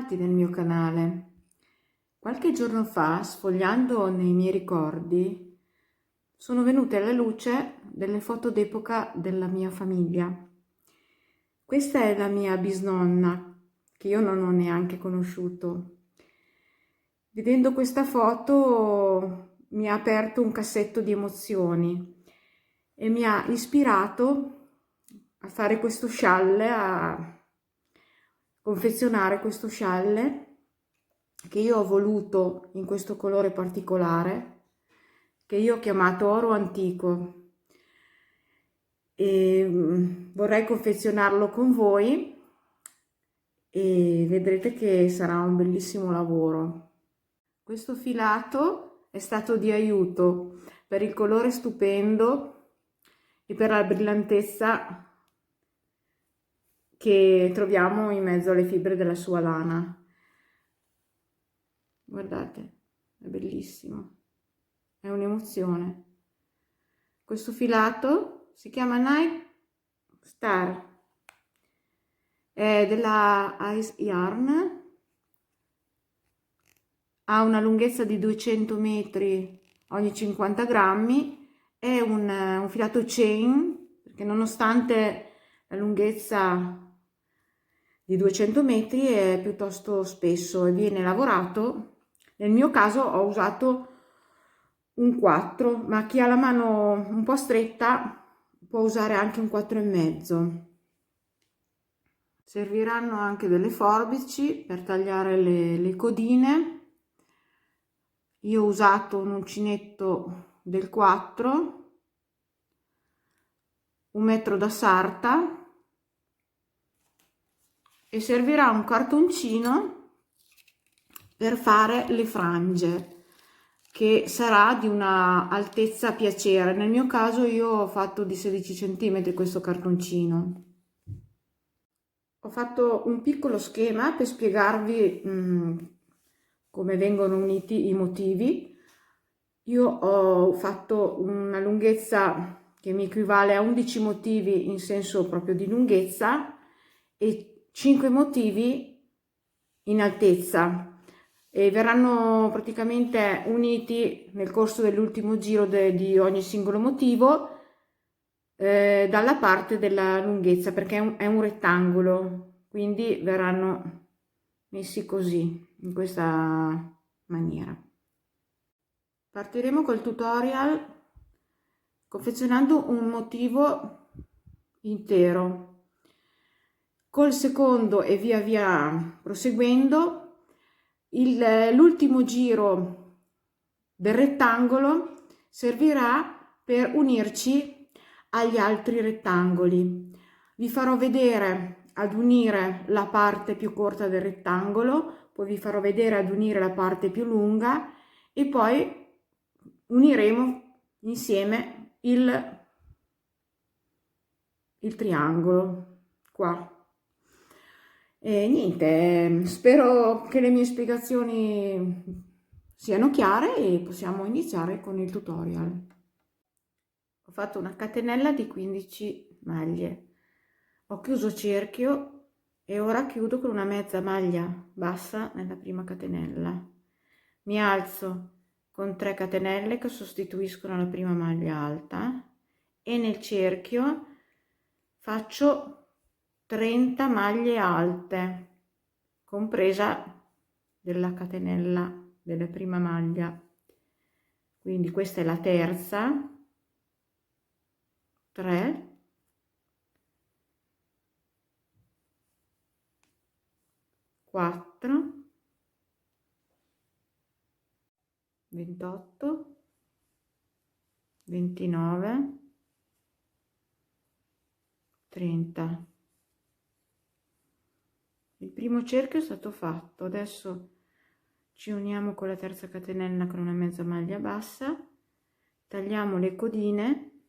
bentornati nel mio canale. Qualche giorno fa, sfogliando nei miei ricordi, sono venute alla luce delle foto d'epoca della mia famiglia. Questa è la mia bisnonna, che io non ho neanche conosciuto. Vedendo questa foto mi ha aperto un cassetto di emozioni e mi ha ispirato a fare questo scialle, a confezionare questo scialle che io ho voluto in questo colore particolare, che io ho chiamato oro antico, e vorrei confezionarlo con voi e vedrete che sarà un bellissimo lavoro. Questo filato è stato di aiuto per il colore stupendo e per la brillantezza che troviamo in mezzo alle fibre della sua lana. Guardate, è bellissimo, è un'emozione. Questo filato si chiama Night Star, è della Ice Yarn, ha una lunghezza di 200 metri ogni 50 grammi, è un filato chain, perché nonostante la lunghezza di 200 metri è piuttosto spesso e viene lavorato. Nel mio caso ho usato un 4, ma chi ha la mano un po' stretta può usare anche un 4,5. Serviranno anche delle forbici per tagliare le codine. Io ho usato un uncinetto del 4, un metro da sarta, e servirà un cartoncino per fare le frange, che sarà di una altezza a piacere. Nel mio caso io ho fatto di 16 cm questo cartoncino. Ho fatto un piccolo schema per spiegarvi come vengono uniti i motivi. Io ho fatto una lunghezza che mi equivale a 11 motivi in senso proprio di lunghezza e 5 motivi in altezza, e verranno praticamente uniti nel corso dell'ultimo giro di ogni singolo motivo dalla parte della lunghezza, perché è un rettangolo, quindi verranno messi così, in questa maniera. Partiremo col tutorial confezionando un motivo intero. Col secondo e via via proseguendo, l'ultimo giro del rettangolo servirà per unirci agli altri rettangoli. Vi farò vedere ad unire la parte più corta del rettangolo, poi vi farò vedere ad unire la parte più lunga e poi uniremo insieme il triangolo qua. E niente, spero che le mie spiegazioni siano chiare e possiamo iniziare con il tutorial. Ho fatto una catenella di 15 maglie, ho chiuso cerchio e ora chiudo con una mezza maglia bassa nella prima catenella. Mi alzo con 3 catenelle che sostituiscono la prima maglia alta e nel cerchio faccio 30 maglie alte, compresa della catenella della prima maglia. Quindi questa è la terza, 3, 4, 28, 29, 30. Il primo cerchio è stato fatto, adesso ci uniamo con la terza catenella con una mezza maglia bassa, tagliamo le codine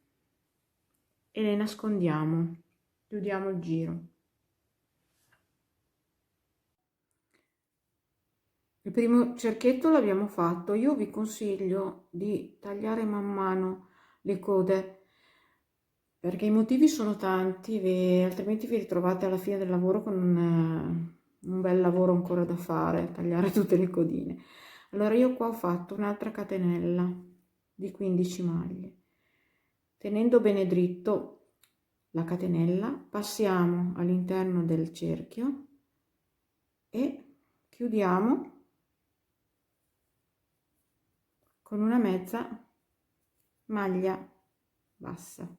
e le nascondiamo, chiudiamo il giro. Il primo cerchietto l'abbiamo fatto. Io vi consiglio di tagliare man mano le code perché i motivi sono tanti, altrimenti vi ritrovate alla fine del lavoro con un bel lavoro ancora da fare, tagliare tutte le codine. Allora io qua ho fatto un'altra catenella di 15 maglie. Tenendo bene dritto la catenella, passiamo all'interno del cerchio e chiudiamo con una mezza maglia bassa.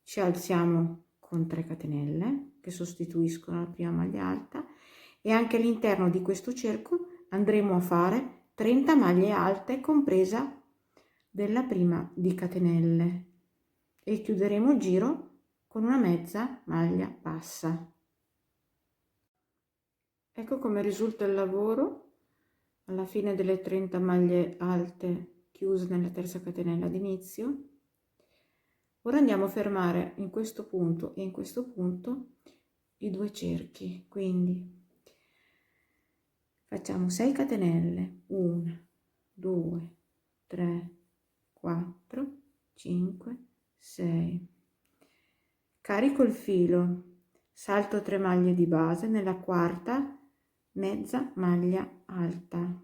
Ci alziamo con 3 catenelle che sostituiscono la prima maglia alta e anche all'interno di questo cerchio andremo a fare 30 maglie alte compresa della prima di catenelle e chiuderemo il giro con una mezza maglia bassa. Ecco come risulta il lavoro alla fine delle 30 maglie alte chiuse nella terza catenella d'inizio. Ora andiamo a fermare in questo punto e in questo punto i 2 cerchi, quindi facciamo 6 catenelle, 1, 2, 3, 4, 5, 6. Carico il filo, salto 3 maglie di base, nella quarta mezza maglia alta.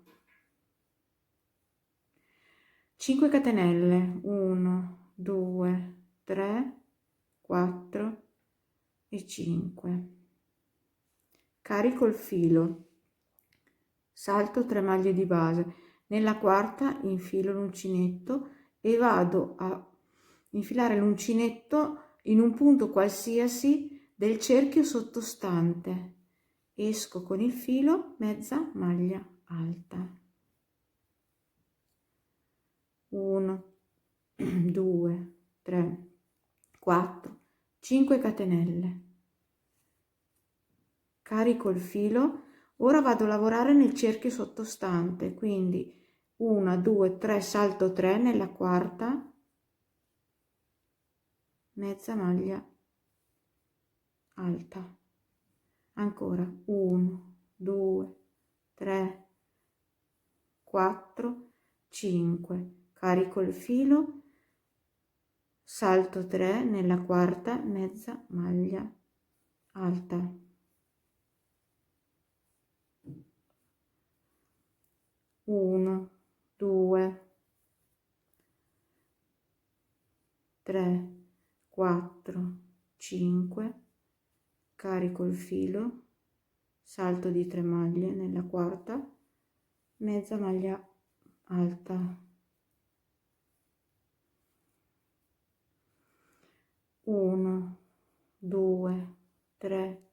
5 catenelle, 1, 2, 3, 4 e 5. Carico il filo, salto 3 maglie di base, nella quarta infilo l'uncinetto e vado a infilare l'uncinetto in un punto qualsiasi del cerchio sottostante. Esco con il filo, mezza maglia alta. 1, 2, 3, 4, 5 catenelle. Carico il filo, ora vado a lavorare nel cerchio sottostante, quindi 1, 2, 3, salto 3 nella quarta, mezza maglia alta. Ancora 1, 2, 3, 4, 5. Carico il filo, salto 3 nella quarta, mezza maglia alta. 1, 2, 3, 4, 5. Carico il filo, salto di 3 maglie nella quarta, mezza maglia alta. 1, 2, 3,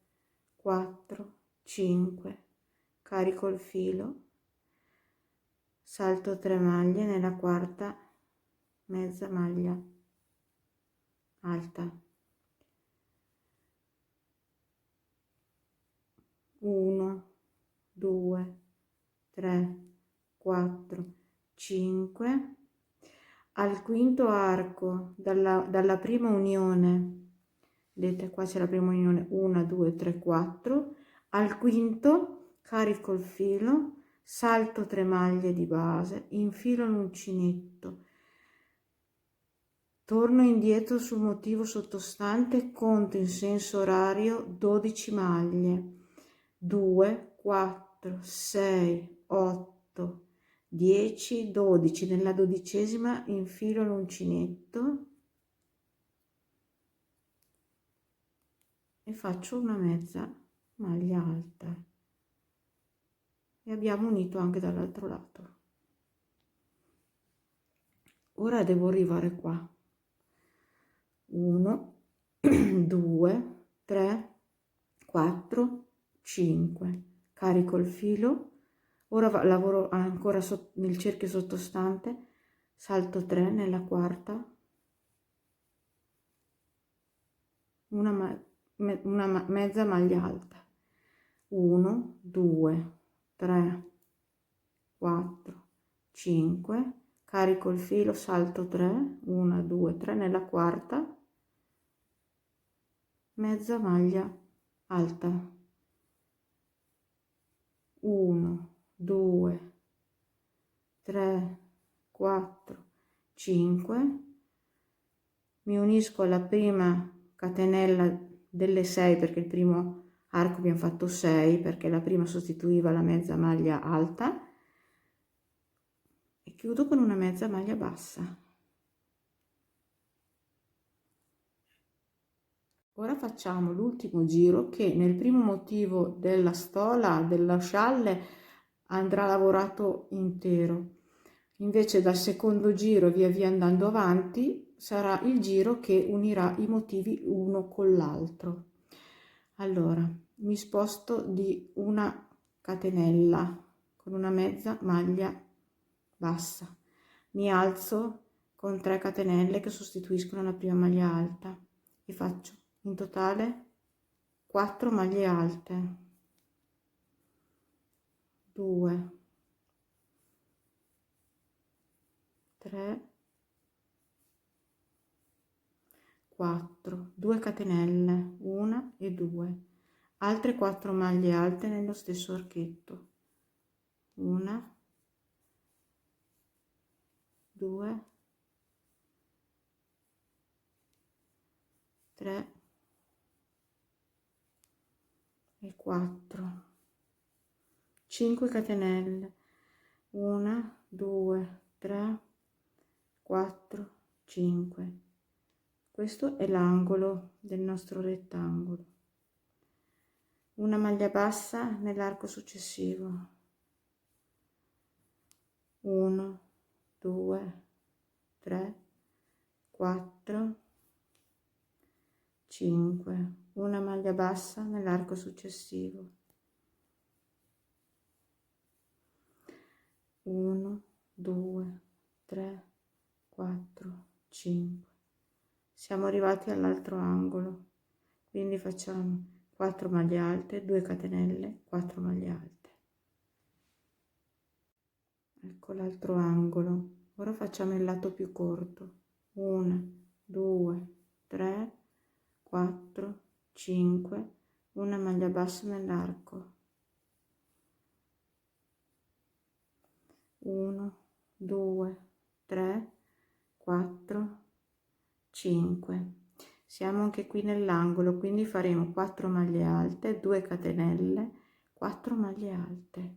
4, 5. Carico il filo, salto 3 maglie nella quarta, mezza maglia alta. 1, 2, 3, 4, 5. Al quinto arco dalla prima unione, vedete qua c'è la prima unione, 1, 2, 3, 4. Al quinto carico il filo, salto 3 maglie di base, infilo l'uncinetto, torno indietro sul motivo sottostante, conto in senso orario 12 maglie, 2, 4, 6, 8, 10, 12. Nella 12ª infilo l'uncinetto e faccio una mezza maglia alta e abbiamo unito anche dall'altro lato. Ora devo arrivare qua. 1, 2, 3, 4, 5. Carico il filo, ora lavoro ancora nel cerchio sottostante, salto 3 nella quarta, una mezza maglia alta, 1, 2, 3, 4, 5. Carico il filo, salto 3, 1, 2, 3 nella quarta, mezza maglia alta, 1, 2, 3, 4, 5. Mi unisco alla prima catenella delle 6 perché il primo arco abbiamo fatto 6 perché la prima sostituiva la mezza maglia alta, e chiudo con una mezza maglia bassa. Ora facciamo l'ultimo giro, che nel primo motivo della stola, dello scialle, andrà lavorato intero. Invece dal secondo giro, via via andando avanti, sarà il giro che unirà i motivi uno con l'altro. Allora, mi sposto di una catenella con una mezza maglia bassa, mi alzo con 3 catenelle che sostituiscono la prima maglia alta e faccio in totale 4 maglie alte, 2, 3, 4, 2 catenelle, 1 e 2, altre 4 maglie alte nello stesso archetto, 1, 2, 3 e 4, 5 catenelle, 1, 2, 3, 4, 5. Questo è l'angolo del nostro rettangolo. Una maglia bassa nell'arco successivo. 1, 2, 3, 4, 5. Una maglia bassa nell'arco successivo. 1, 2, 3, 4, 5. Siamo arrivati all'altro angolo, quindi facciamo 4 maglie alte, 2 catenelle, 4 maglie alte. Ecco l'altro angolo. Ora facciamo il lato più corto. 1, 2, 3, 4, 5, una maglia bassa nell'arco. 1, 2, 3, 4, 5. Siamo anche qui nell'angolo, quindi faremo 4 maglie alte, 2 catenelle, 4 maglie alte.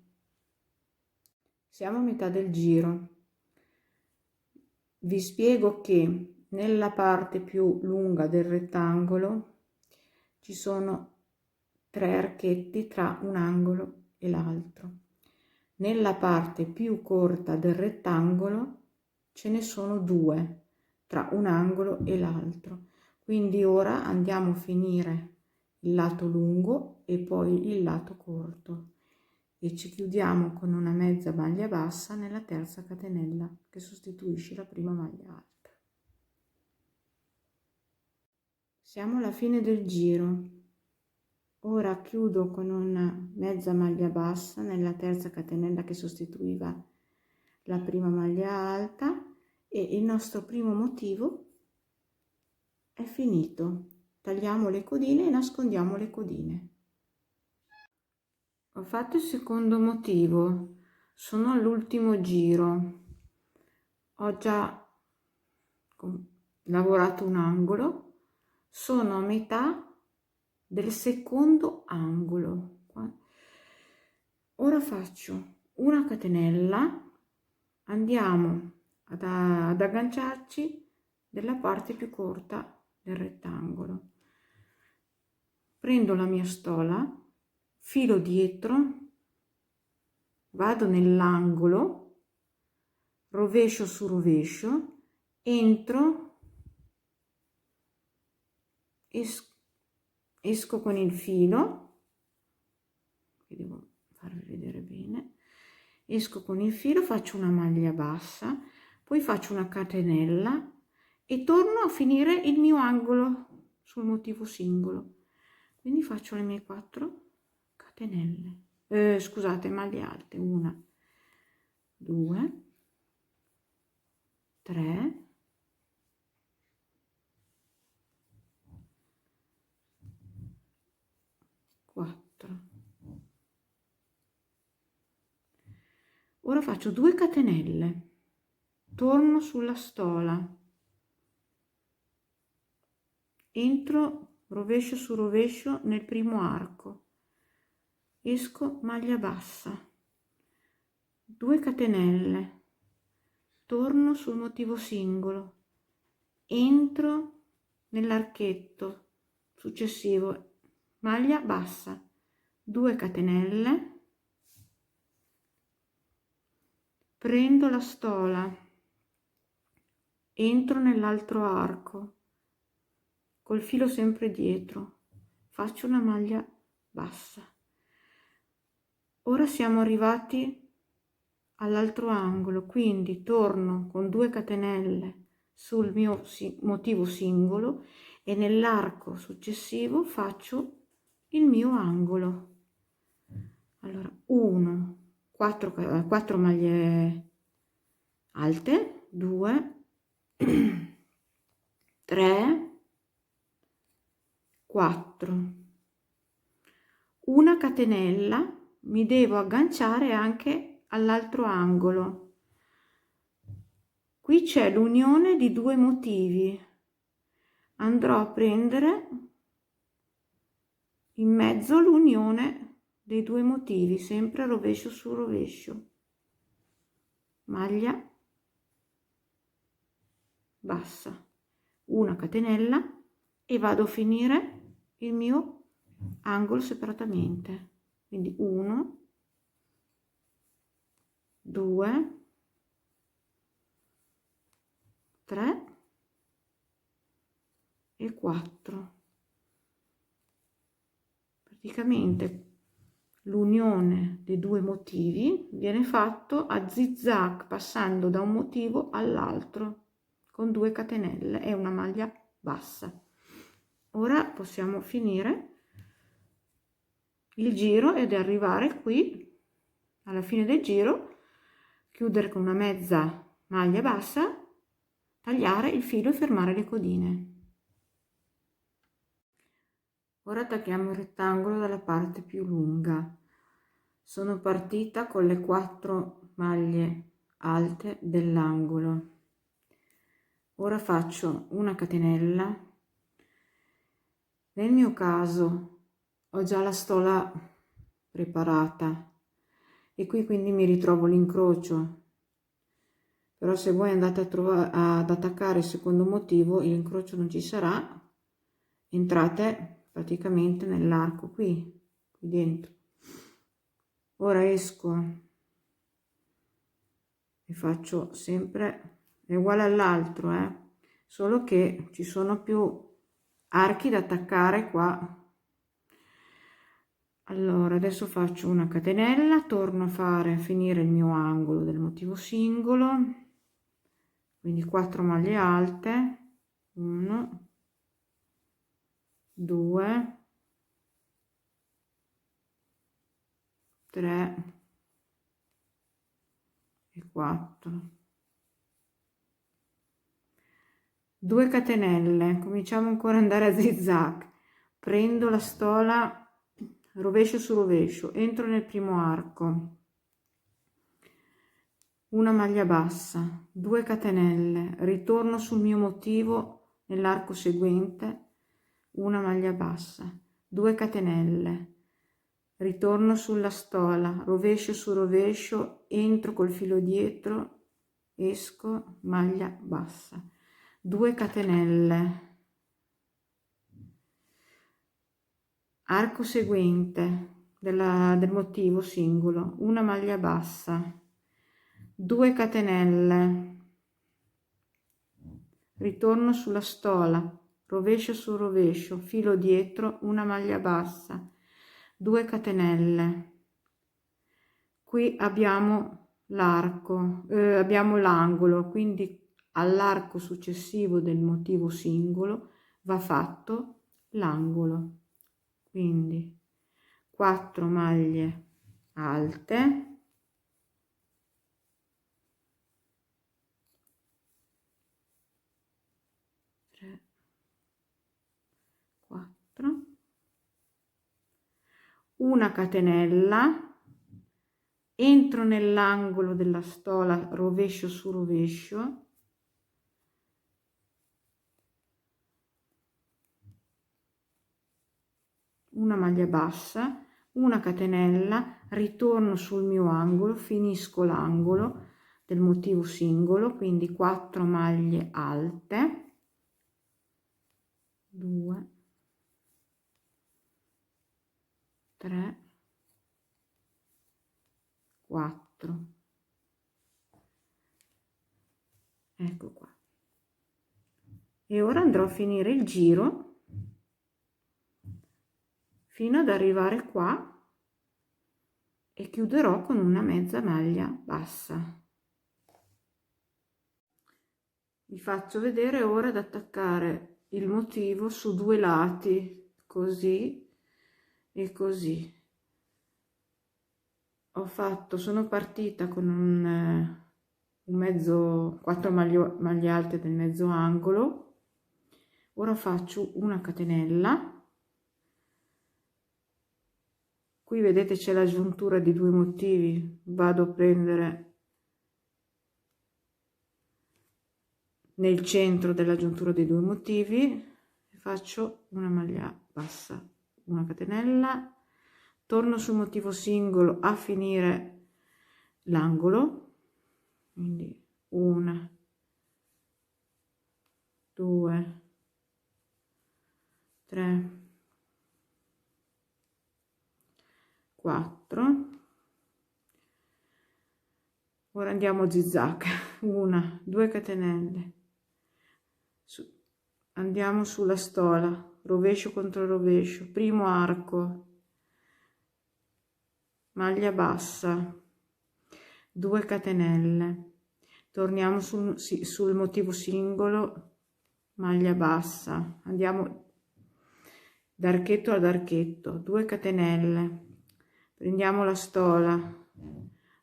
Siamo a metà del giro. Vi spiego che nella parte più lunga del rettangolo ci sono 3 archetti tra un angolo e l'altro. Nella parte più corta del rettangolo ce ne sono 2 tra un angolo e l'altro. Quindi ora andiamo a finire il lato lungo e poi il lato corto e ci chiudiamo con una mezza maglia bassa nella terza catenella che sostituisce la prima maglia alta. Siamo alla fine del giro. Ora chiudo con una mezza maglia bassa nella terza catenella che sostituiva la prima maglia alta e il nostro primo motivo è finito. Tagliamo le codine e nascondiamo le codine. Ho fatto il secondo motivo, sono all'ultimo giro, ho già lavorato un angolo, sono a metà del secondo angolo. Ora faccio una catenella, andiamo ad agganciarci nella parte più corta del rettangolo. Prendo la mia stola, filo dietro, vado nell'angolo, rovescio su rovescio, entro, esco con il filo, che devo farvi vedere bene, esco con il filo, faccio una maglia bassa, poi faccio una catenella e torno a finire il mio angolo sul motivo singolo. Quindi faccio le mie 4 catenelle, scusate, maglie alte, 1, 2, 3, 4. Ora faccio 2 catenelle, torno sulla stola, entro rovescio su rovescio nel primo arco, esco, maglia bassa, 2 catenelle, torno sul motivo singolo, entro nell'archetto successivo, maglia bassa, 2 catenelle, prendo la stola, entro nell'altro arco col filo sempre dietro, faccio una maglia bassa. Ora siamo arrivati all'altro angolo, quindi torno con 2 catenelle sul mio motivo singolo e nell'arco successivo faccio il mio angolo. Allora 1, 4 maglie alte, 2, 3, 4, una catenella, mi devo agganciare anche all'altro angolo. Qui c'è l'unione di 2 motivi, andrò a prendere in mezzo l'unione dei 2 motivi, sempre rovescio su rovescio, maglia bassa, una catenella e vado a finire il mio angolo separatamente, quindi 1, 2, 3 e 4. Praticamente l'unione dei 2 motivi viene fatto a zig-zag passando da un motivo all'altro con 2 catenelle e una maglia bassa. Ora possiamo finire il giro ed arrivare qui alla fine del giro, chiudere con una mezza maglia bassa, tagliare il filo e fermare le codine. Ora attacchiamo il rettangolo dalla parte più lunga. Sono partita con le 4 maglie alte dell'angolo. Ora faccio una catenella. Nel mio caso ho già la stola preparata e qui quindi mi ritrovo l'incrocio, però se voi andate ad attaccare il secondo motivo l'incrocio non ci sarà, entrate praticamente nell'arco qui dentro. Ora esco e faccio sempre, è uguale all'altro, solo che ci sono più archi da attaccare qua. Allora adesso faccio una catenella, torno a finire il mio angolo del motivo singolo, quindi 4 maglie alte, 1, 2, 3 e 4. 2 catenelle, cominciamo ancora ad andare a zig-zag, prendo la stola rovescio su rovescio, entro nel primo arco, una maglia bassa, 2 catenelle, ritorno sul mio motivo nell'arco seguente, una maglia bassa, 2 catenelle, ritorno sulla stola, rovescio su rovescio, entro col filo dietro, esco, maglia bassa, 2 catenelle, arco seguente del motivo singolo, una maglia bassa, 2 catenelle, ritorno sulla stola, rovescio su rovescio, filo dietro, una maglia bassa, 2 catenelle. Qui abbiamo l'arco, abbiamo l'angolo, quindi all'arco successivo del motivo singolo va fatto l'angolo. Quindi 4 maglie alte, 3, 4, una catenella, entro nell'angolo della stola, rovescio su rovescio, una maglia bassa, una catenella, ritorno sul mio angolo, finisco l'angolo del motivo singolo, quindi 4 maglie alte, 2, 3, 4, ecco qua. E ora andrò a finire il giro fino ad arrivare qua e chiuderò con una mezza maglia bassa. Vi faccio vedere ora ad attaccare il motivo su 2 lati, così e così. Sono partita con un mezzo, 4 maglie alte del mezzo angolo. Ora faccio una catenella. Qui vedete c'è la giuntura di 2 motivi, vado a prendere nel centro della giuntura dei 2 motivi e faccio una maglia bassa, una catenella, torno sul motivo singolo a finire l'angolo, quindi 1, 2, 3, 4. Ora andiamo a zig-zag, 1, 2 catenelle, andiamo sulla stola, rovescio contro rovescio, primo arco, maglia bassa, 2 catenelle, torniamo sul motivo singolo, maglia bassa, andiamo da archetto ad archetto, 2 catenelle, prendiamo la stola,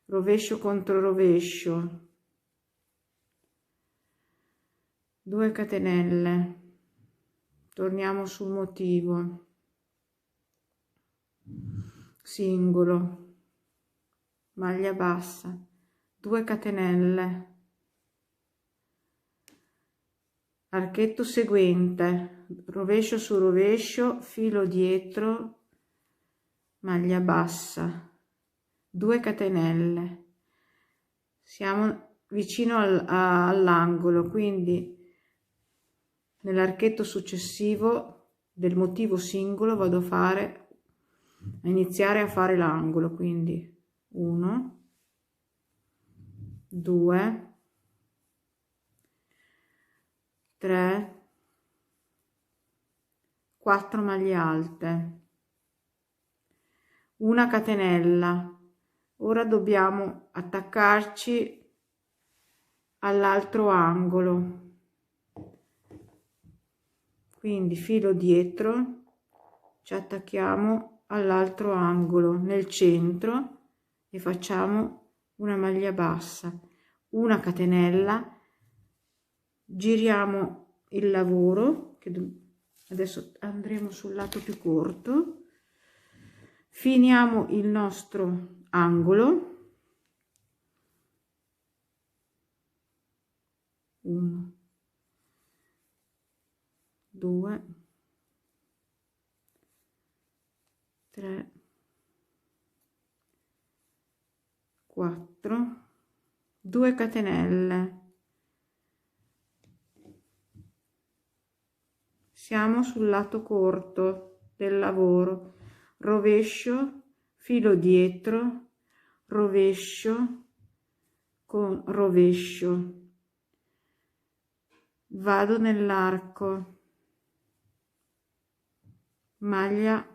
rovescio contro rovescio, 2 catenelle, torniamo sul motivo singolo, maglia bassa, 2 catenelle, archetto seguente, rovescio su rovescio, filo dietro, maglia bassa, 2 catenelle, siamo vicino all'angolo, quindi nell'archetto successivo del motivo singolo vado a iniziare a fare l'angolo, quindi 1, 2, 3, 4 maglie alte, una catenella. Ora dobbiamo attaccarci all'altro angolo, quindi filo dietro, ci attacchiamo all'altro angolo nel centro e facciamo una maglia bassa, una catenella, giriamo il lavoro, che adesso andremo sul lato più corto, finiamo il nostro angolo, 1, 2, 3, 4, 2 catenelle, siamo sul lato corto del lavoro, rovescio, filo dietro, rovescio con rovescio, vado nell'arco, maglia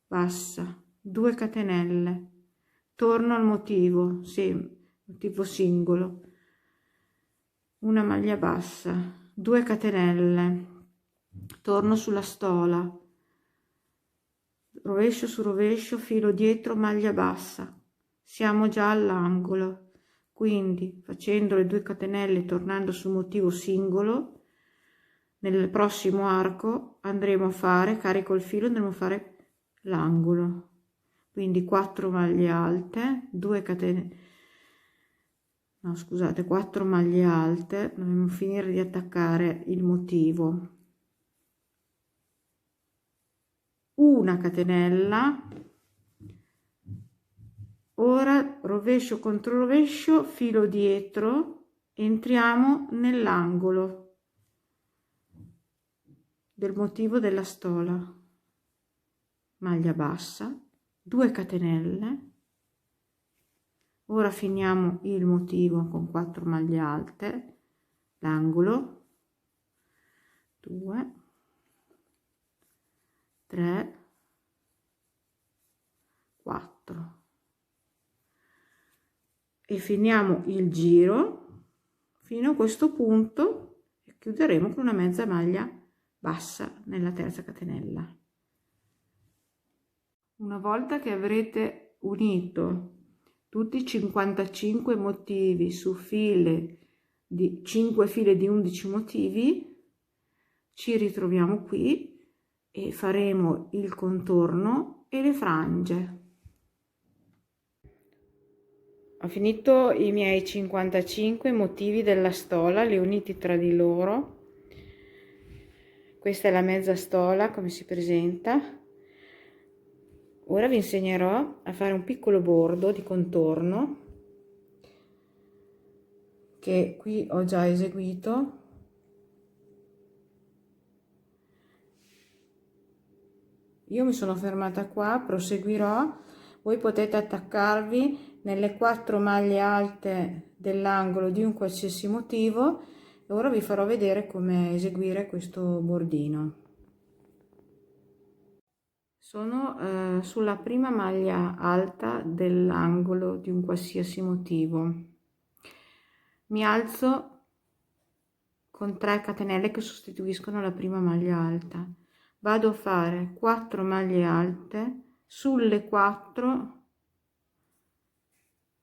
bassa, 2 catenelle, torno al motivo, motivo singolo, una maglia bassa, 2 catenelle, torno sulla stola, rovescio su rovescio, filo dietro, maglia bassa, siamo già all'angolo, quindi facendo le 2 catenelle tornando sul motivo singolo, nel prossimo arco andremo a fare, carico il filo, andremo a fare l'angolo, quindi 4 maglie alte, 2 catenelle, no scusate, 4 maglie alte, dobbiamo finire di attaccare il motivo, una catenella, Ora rovescio contro rovescio, filo dietro, entriamo nell'angolo del motivo della stola, maglia bassa, 2 catenelle. Ora finiamo il motivo con 4 maglie alte, l'angolo, 2, 3, 4 e finiamo il giro fino a questo punto e chiuderemo con una mezza maglia bassa nella terza catenella. Una volta che avrete unito tutti i 55 motivi su file di 5 file di 11 motivi, ci ritroviamo qui e faremo il contorno e le frange. Ho finito i miei 55 motivi della stola, li ho uniti tra di loro. Questa è la mezza stola, come si presenta. Ora vi insegnerò a fare un piccolo bordo di contorno che qui ho già eseguito. Io mi sono fermata qua, proseguirò. Voi potete attaccarvi nelle 4 maglie alte dell'angolo di un qualsiasi motivo e ora vi farò vedere come eseguire questo bordino. Sono sulla prima maglia alta dell'angolo di un qualsiasi motivo. Mi alzo con 3 catenelle che sostituiscono la prima maglia alta. Vado a fare 4 maglie alte sulle 4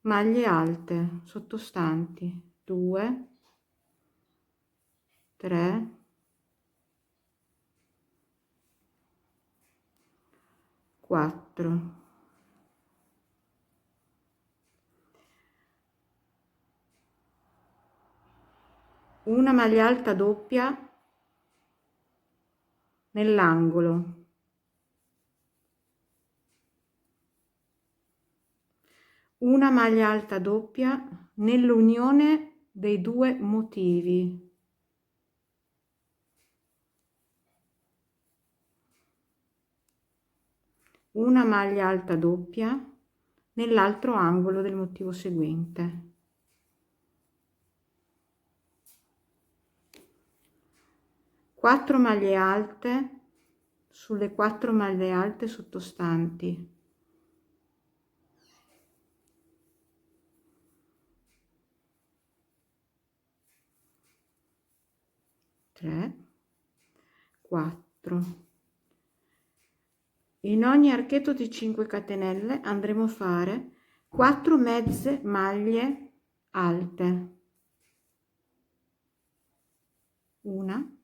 maglie alte sottostanti, 2, 3, 4. Una maglia alta doppia nell'angolo, una maglia alta doppia nell'unione dei 2 motivi, una maglia alta doppia nell'altro angolo del motivo seguente, quattro maglie alte sulle 4 maglie alte sottostanti, 3, 4. In ogni archetto di 5 catenelle andremo a fare 4 mezze maglie alte, una,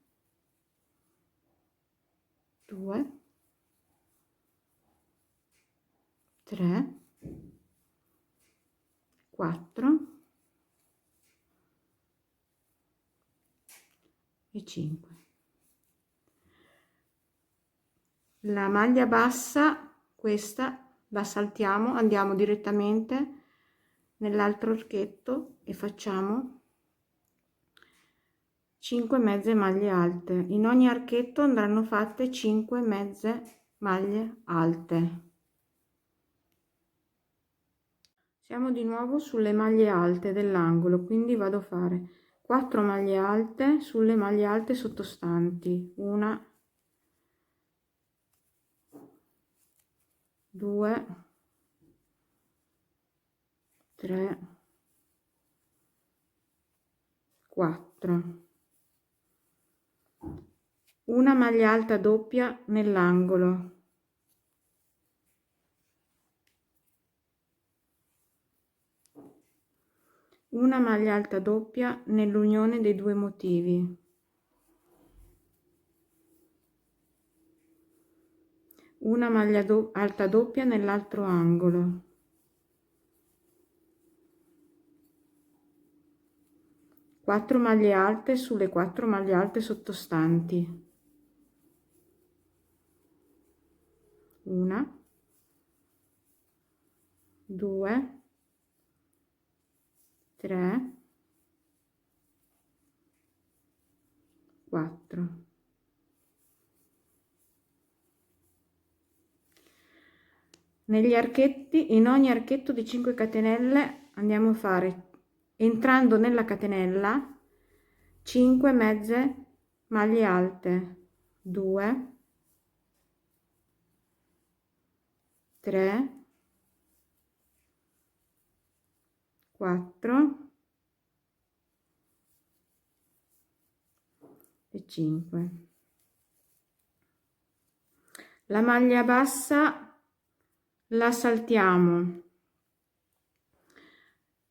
2, 3, 4 e 5. La maglia bassa, questa la saltiamo, andiamo direttamente nell'altro archetto e facciamo 5 mezze maglie alte. In ogni archetto andranno fatte 5 mezze maglie alte. Siamo di nuovo sulle maglie alte dell'angolo, quindi vado a fare 4 maglie alte sulle maglie alte sottostanti, una, 2, 3, 4. Una maglia alta doppia nell'angolo, una maglia alta doppia nell'unione dei 2 motivi, una maglia alta doppia nell'altro angolo, quattro maglie alte sulle 4 maglie alte sottostanti, una, 2, 3, 4. Negli archetti, in ogni archetto di 5 catenelle andiamo a fare, entrando nella catenella, 5 mezze maglie alte, 2, 3, 4 e 5. La maglia bassa la saltiamo,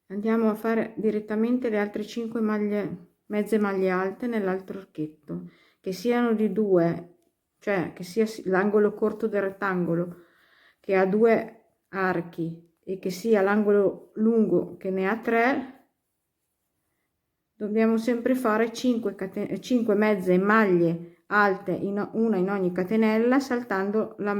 andiamo a fare direttamente le altre 5 maglie, mezze maglie alte nell'altro archetto, che siano di 2, cioè che sia l'angolo corto del rettangolo che ha 2 archi e che sia l'angolo lungo che ne ha 3. Dobbiamo sempre fare 5 mezze maglie alte, una in ogni catenella, saltando la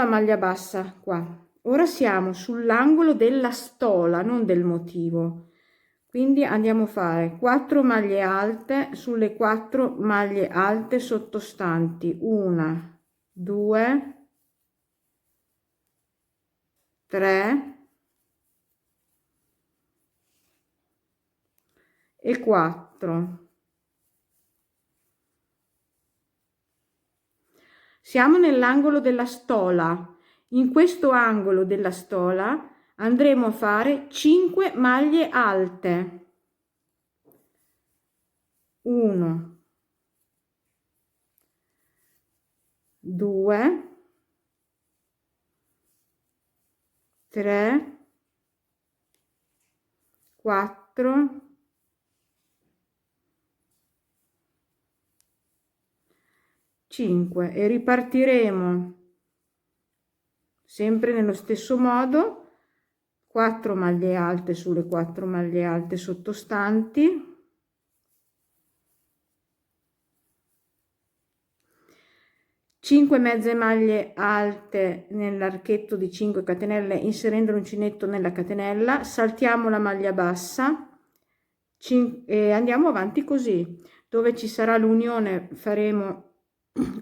maglia bassa qua. Ora siamo sull'angolo della stola, non del motivo, quindi andiamo a fare 4 maglie alte sulle 4 maglie alte sottostanti, 1, 2, 3 e 4. Siamo nell'angolo della stola. In questo angolo della stola andremo a fare 5 maglie alte. 1, 2, 3, 4, 5 e ripartiremo sempre nello stesso modo, 4 maglie alte sulle 4 maglie alte sottostanti, 5 mezze maglie alte nell'archetto di 5 catenelle inserendo l'uncinetto nella catenella, saltiamo la maglia bassa e andiamo avanti così. Dove ci sarà l'unione faremo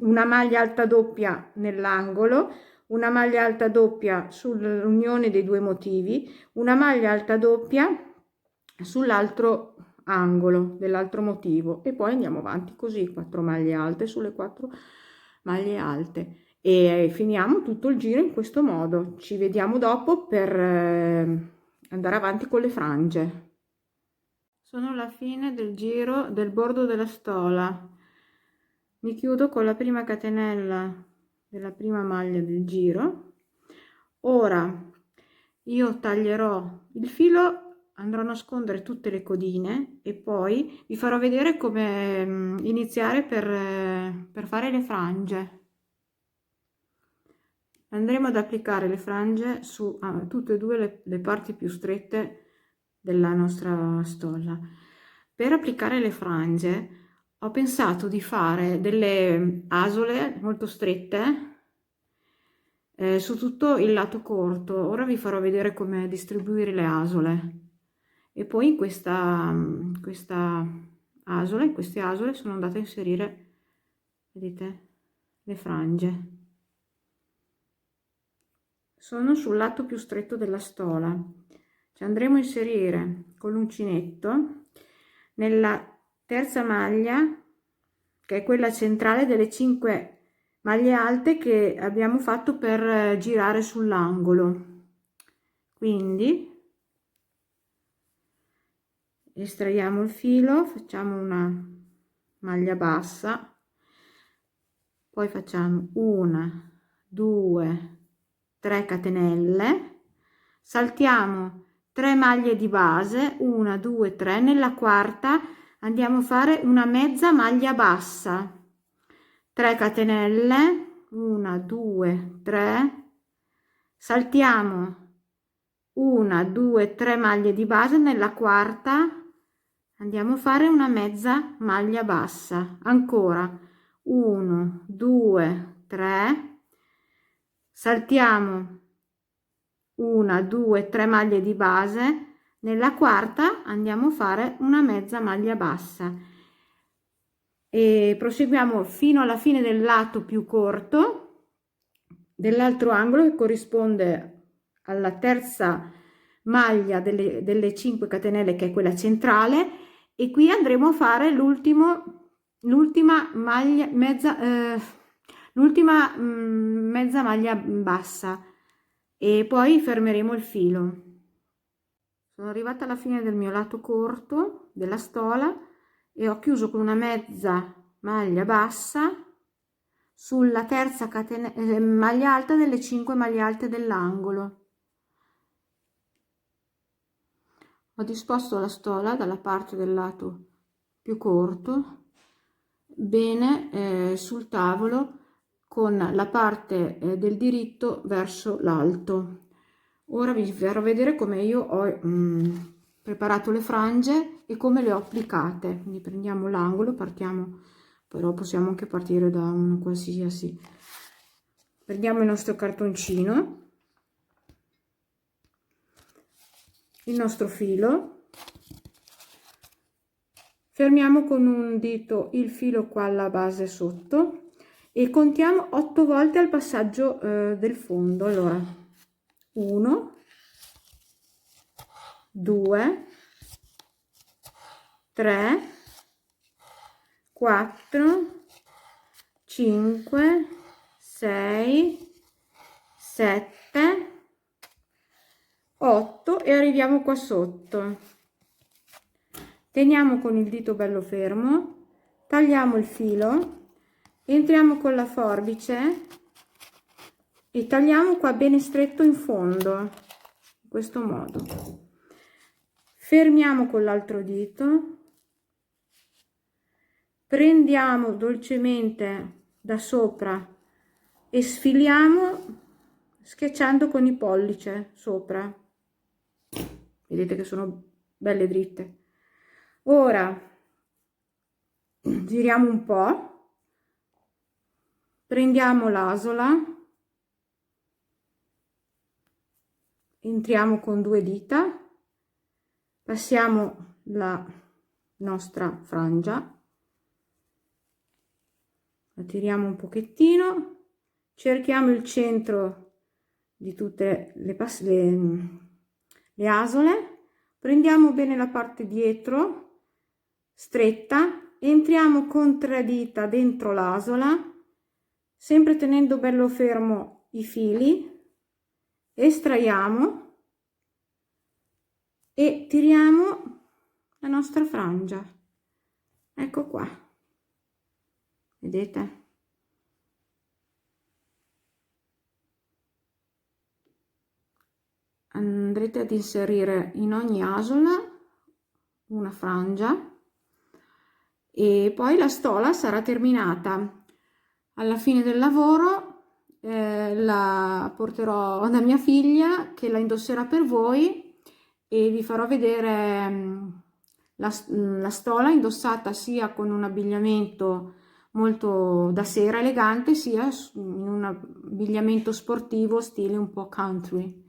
una maglia alta doppia nell'angolo, una maglia alta doppia sull'unione dei due motivi, una maglia alta doppia sull'altro angolo dell'altro motivo e poi andiamo avanti così, 4 maglie alte sulle 4 maglie alte e finiamo tutto il giro in questo modo. Ci vediamo dopo per andare avanti con le frange. Sono alla fine del giro del bordo della stola. Mi chiudo con la prima catenella della prima maglia del giro. Ora io taglierò il filo, andrò a nascondere tutte le codine e poi vi farò vedere come iniziare per fare le frange. Andremo ad applicare le frange su tutte e due le parti più strette della nostra stola. Per applicare le frange ho pensato di fare delle asole molto strette su tutto il lato corto. Ora vi farò vedere come distribuire le asole e poi in queste asole sono andata a inserire, vedete, le frange. Sono sul lato più stretto della stola. Ci andremo a inserire con l'uncinetto nella terza maglia, che è quella centrale delle 5 maglie alte che abbiamo fatto per girare sull'angolo. Quindi estraiamo il filo, facciamo una maglia bassa, poi facciamo 1, 2, 3 catenelle, saltiamo 3 maglie di base, 1, 2, 3, nella quarta andiamo a fare una mezza maglia bassa, 3 catenelle, 1, 2, 3, saltiamo 1, 2, 3 maglie di base, nella quarta andiamo a fare una mezza maglia bassa, ancora 1, 2, 3, saltiamo una, due, tre maglie di base. Nella quarta andiamo a fare una mezza maglia bassa e proseguiamo fino alla fine del lato più corto dell'altro angolo, che corrisponde alla terza maglia delle 5 catenelle, che è quella centrale, e qui andremo a fare l'ultima maglia mezza maglia bassa e poi fermeremo il filo. Sono arrivata alla fine del mio lato corto della stola e ho chiuso con una mezza maglia bassa sulla terza maglia alta delle 5 maglie alte dell'angolo. Ho disposto la stola dalla parte del lato più corto bene sul tavolo, con la parte del diritto verso l'alto. Ora vi farò vedere come io ho preparato le frange e come le ho applicate. Quindi prendiamo l'angolo, partiamo, però possiamo anche partire da uno qualsiasi. Prendiamo il nostro cartoncino, il nostro filo, fermiamo con un dito il filo qua alla base sotto e contiamo 8 volte al passaggio del fondo. Allora 1, 2, 3, 4, 5, 6, 7, 8 e arriviamo qua sotto. Teniamo con il dito bello fermo, tagliamo il filo, entriamo con la forbice e tagliamo qua bene stretto in fondo, in questo modo. Fermiamo con l'altro dito, prendiamo dolcemente da sopra e sfiliamo schiacciando con il pollice sopra. Vedete che sono belle dritte. Ora giriamo un po', prendiamo l'asola, entriamo con 2 dita, passiamo la nostra frangia, la tiriamo un pochettino, cerchiamo il centro di tutte le asole, prendiamo bene la parte dietro stretta, entriamo con 3 dita dentro l'asola, sempre tenendo bello fermo i fili, estraiamo e tiriamo la nostra frangia. Ecco qua, vedete? Andrete ad inserire in ogni asola una frangia e poi la stola sarà terminata. Alla fine del lavoro la porterò da mia figlia, che la indosserà per voi, e vi farò vedere la stola indossata sia con un abbigliamento molto da sera elegante, sia in un abbigliamento sportivo stile un po' country.